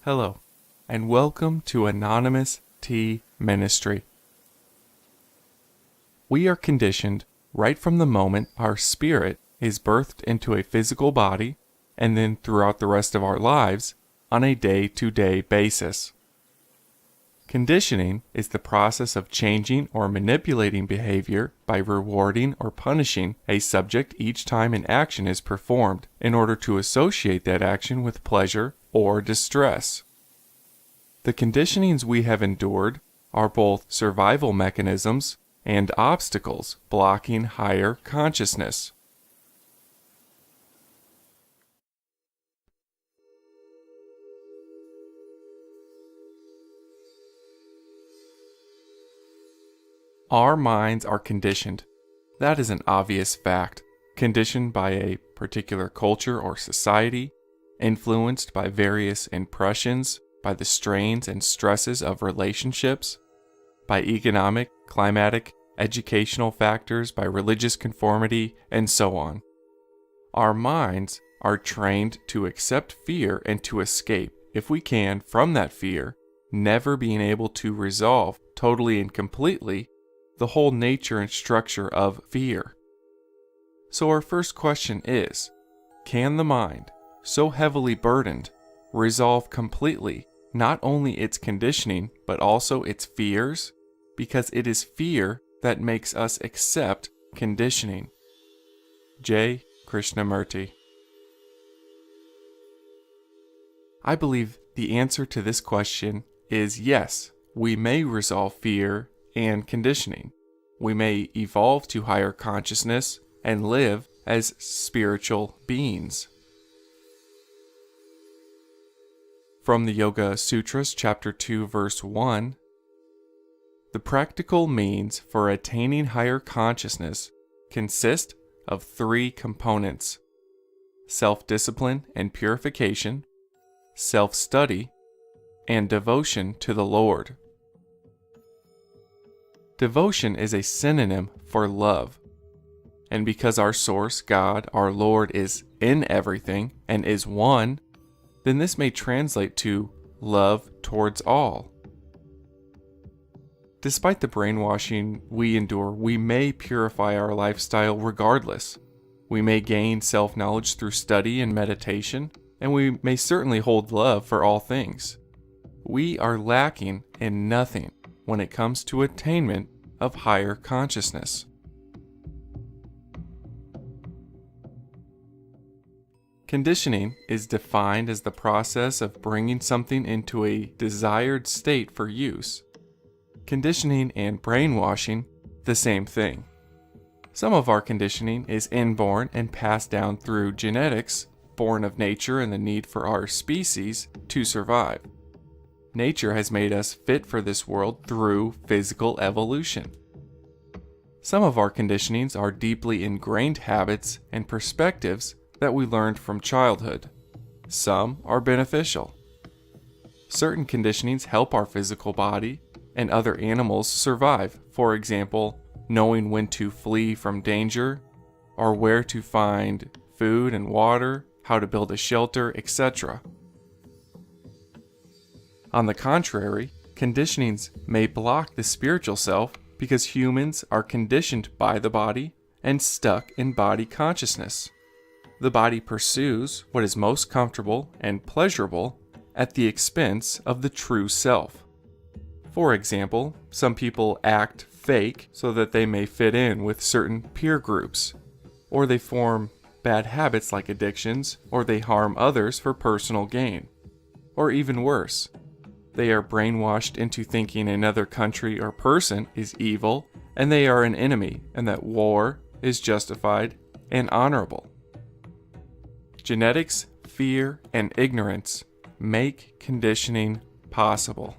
Hello, and welcome to Anonymous Tea Ministry. We are conditioned right from the moment our spirit is birthed into a physical body, and then throughout the rest of our lives on a day-to-day basis. Conditioning is the process of changing or manipulating behavior by rewarding or punishing a subject each time an action is performed in order to associate that action with pleasure or distress. The conditionings we have endured are both survival mechanisms and obstacles blocking higher consciousness. Our minds are conditioned. That is an obvious fact. Conditioned by a particular culture or society, influenced by various impressions, by the strains and stresses of relationships, by economic, climatic, educational factors, by religious conformity, and so on. Our minds are trained to accept fear and to escape, if we can, from that fear, never being able to resolve totally and completely the whole nature and structure of fear. So our first question is, can the mind, so heavily burdened, resolve completely not only its conditioning but also its fears? Because it is fear that makes us accept conditioning. J. Krishnamurti. I believe the answer to this question is yes, we may resolve fear and conditioning. We may evolve to higher consciousness and live as spiritual beings. From the Yoga Sutras, Chapter 2, Verse 1, the practical means for attaining higher consciousness consist of three components: self-discipline and purification, self-study, and devotion to the Lord. Devotion is a synonym for love. And because our source, God, our Lord, is in everything and is one, then this may translate to love towards all. Despite the brainwashing we endure, we may purify our lifestyle regardless. We may gain self-knowledge through study and meditation, and we may certainly hold love for all things. We are lacking in nothing when it comes to attainment of higher consciousness. Conditioning is defined as the process of bringing something into a desired state for use. Conditioning and brainwashing, the same thing. Some of our conditioning is inborn and passed down through genetics, born of nature and the need for our species to survive. Nature has made us fit for this world through physical evolution. Some of our conditionings are deeply ingrained habits and perspectives that we learned from childhood. Some are beneficial. Certain conditionings help our physical body and other animals survive. For example, knowing when to flee from danger, or where to find food and water, how to build a shelter, etc. On the contrary, conditionings may block the spiritual self because humans are conditioned by the body and stuck in body consciousness. The body pursues what is most comfortable and pleasurable at the expense of the true self. For example, some people act fake so that they may fit in with certain peer groups, or they form bad habits like addictions, or they harm others for personal gain. Or even worse, they are brainwashed into thinking another country or person is evil and they are an enemy, and that war is justified and honorable. Genetics, fear, and ignorance make conditioning possible.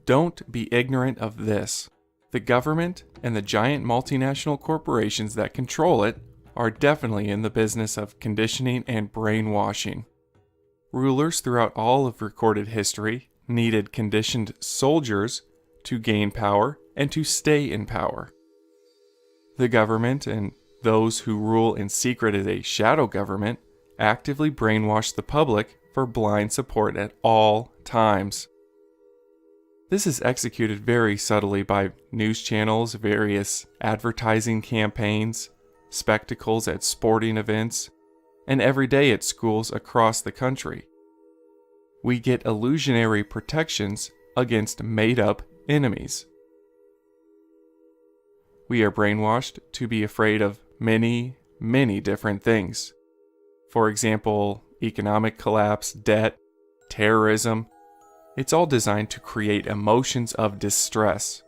Don't be ignorant of this. The government and the giant multinational corporations that control it are definitely in the business of conditioning and brainwashing. Rulers throughout all of recorded history needed conditioned soldiers to gain power and to stay in power. The government and Those who rule in secret as a shadow government actively brainwash the public for blind support at all times. This is executed very subtly by news channels, various advertising campaigns, spectacles at sporting events, and every day at schools across the country. We get illusionary protections against made-up enemies. We are brainwashed to be afraid of many, many different things. For example, economic collapse, debt, terrorism. It's all designed to create emotions of distress.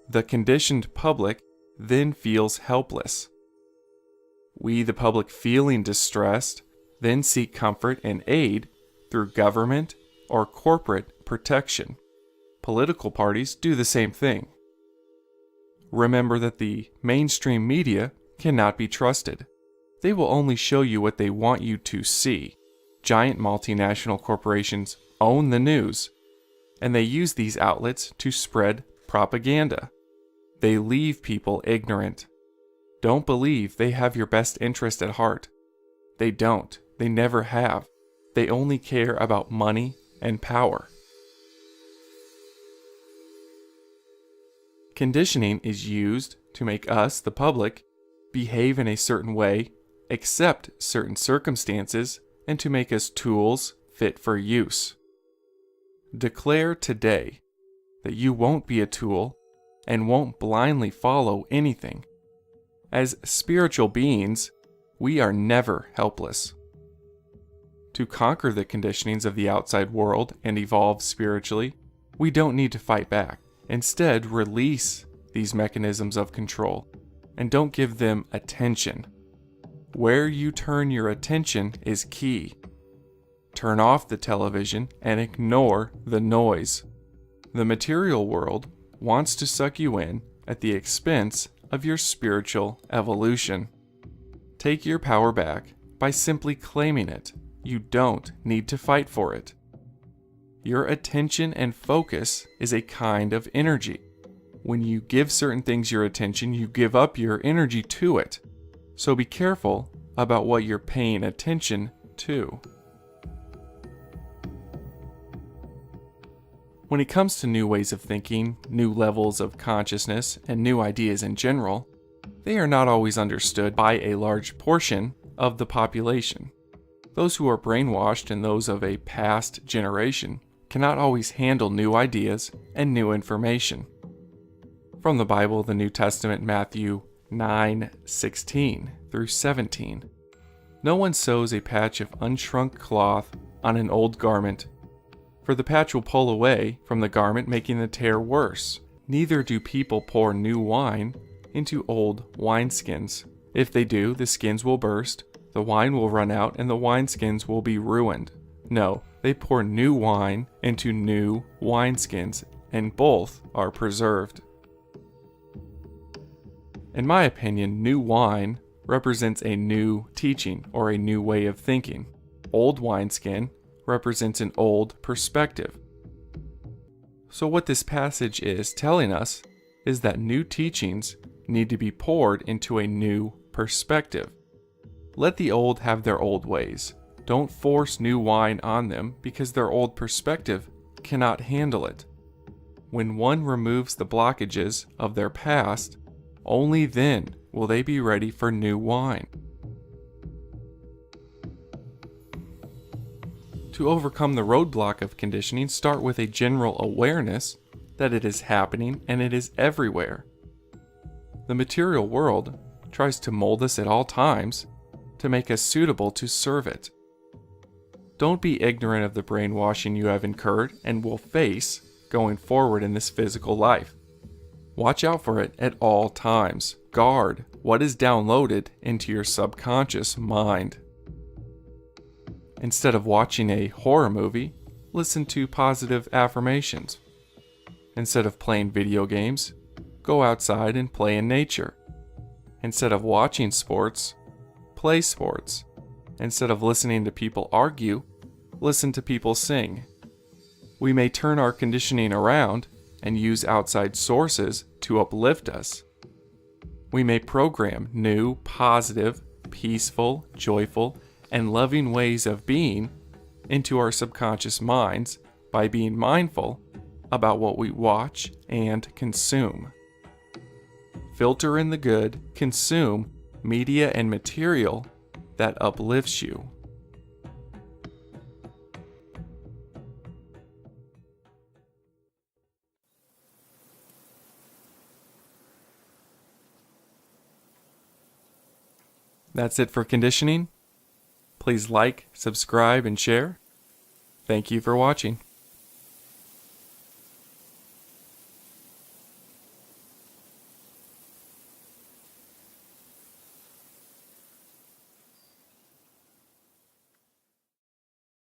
The conditioned public then feels helpless. We, the public, feeling distressed, then seek comfort and aid through government or corporate protection. Political parties do the same thing. Remember that the mainstream media cannot be trusted. They will only show you what they want you to see. Giant multinational corporations own the news, and they use these outlets to spread propaganda. They leave people ignorant. Don't believe they have your best interest at heart. They don't. They never have. They only care about money and power. Conditioning is used to make us, the public, behave in a certain way, accept certain circumstances, and to make us tools fit for use. Declare today that you won't be a tool and won't blindly follow anything. As spiritual beings, we are never helpless. To conquer the conditionings of the outside world and evolve spiritually, we don't need to fight back. Instead, release these mechanisms of control and don't give them attention. Where you turn your attention is key. Turn off the television and ignore the noise. The material world wants to suck you in at the expense of your spiritual evolution. Take your power back by simply claiming it. You don't need to fight for it. Your attention and focus is a kind of energy. When you give certain things your attention, you give up your energy to it. So be careful about what you're paying attention to. When it comes to new ways of thinking, new levels of consciousness, and new ideas in general, they are not always understood by a large portion of the population. Those who are brainwashed and those of a past generation cannot always handle new ideas and new information. From the Bible, the New Testament, Matthew 9:16 through 17. No one sews a patch of unshrunk cloth on an old garment, for the patch will pull away from the garment, making the tear worse. Neither do people pour new wine into old wineskins. If they do, the skins will burst, the wine will run out, and the wineskins will be ruined. No, they pour new wine into new wineskins, and both are preserved. In my opinion, new wine represents a new teaching or a new way of thinking. Old wineskin represents an old perspective. So what this passage is telling us is that new teachings need to be poured into a new perspective. Let the old have their old ways. Don't force new wine on them because their old perspective cannot handle it. When one removes the blockages of their past, only then will they be ready for new wine. To overcome the roadblock of conditioning, start with a general awareness that it is happening and it is everywhere. The material world tries to mold us at all times to make us suitable to serve it. Don't be ignorant of the brainwashing you have incurred and will face going forward in this physical life. Watch out for it at all times. Guard what is downloaded into your subconscious mind. Instead of watching a horror movie, listen to positive affirmations. Instead of playing video games, go outside and play in nature. Instead of watching sports, play sports. Instead of listening to people argue, listen to people sing. We may turn our conditioning around and use outside sources to uplift us. We may program new, positive, peaceful, joyful, and loving ways of being into our subconscious minds by being mindful about what we watch and consume. Filter in the good, consume media and material that uplifts you. That's it for conditioning. Please like, subscribe, and share. Thank you for watching.